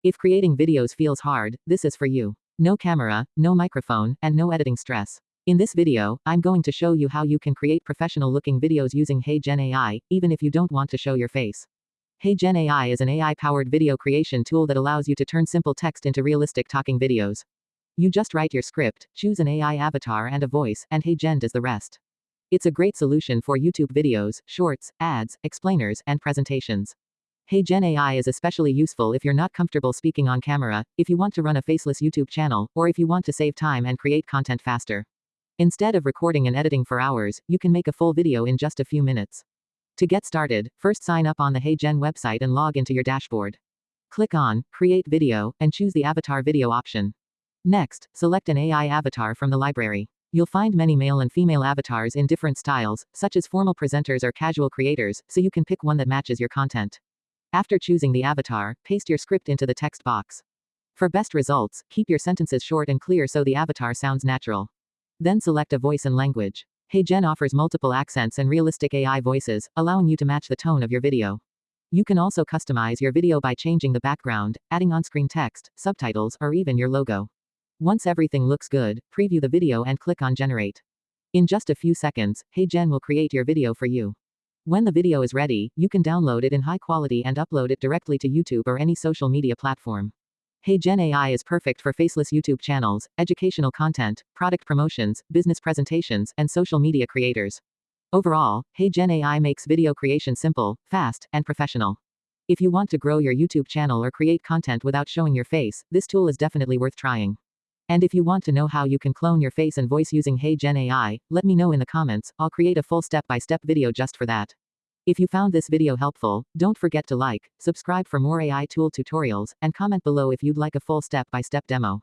If creating videos feels hard, this is for you. No camera, no microphone, and no editing stress. In this video, I'm going to show you how you can create professional-looking videos using HeyGen AI, even if you don't want to show your face. HeyGen AI is an AI-powered video creation tool that allows you to turn simple text into realistic talking videos. You just write your script, choose an AI avatar and a voice, and HeyGen does the rest. It's a great solution for YouTube videos, shorts, ads, explainers, and presentations. HeyGen AI is especially useful if you're not comfortable speaking on camera, if you want to run a faceless YouTube channel, or if you want to save time and create content faster. Instead of recording and editing for hours, you can make a full video in just a few minutes. To get started, first sign up on the HeyGen website and log into your dashboard. Click on Create Video and choose the Avatar Video option. Next, select an AI avatar from the library. You'll find many male and female avatars in different styles, such as formal presenters or casual creators, so you can pick one that matches your content. After choosing the avatar, paste your script into the text box. For best results, keep your sentences short and clear so the avatar sounds natural. Then select a voice and language. HeyGen offers multiple accents and realistic AI voices, allowing you to match the tone of your video. You can also customize your video by changing the background, adding on-screen text, subtitles, or even your logo. Once everything looks good, preview the video and click on Generate. In just a few seconds, HeyGen will create your video for you. When the video is ready, you can download it in high quality and upload it directly to YouTube or any social media platform. HeyGen AI is perfect for faceless YouTube channels, educational content, product promotions, business presentations, and social media creators. Overall, HeyGen AI makes video creation simple, fast, and professional. If you want to grow your YouTube channel or create content without showing your face, this tool is definitely worth trying. And if you want to know how you can clone your face and voice using HeyGen AI, let me know in the comments. I'll create a full step-by-step video just for that. If you found this video helpful, don't forget to like, subscribe for more AI tool tutorials, and comment below if you'd like a full step-by-step demo.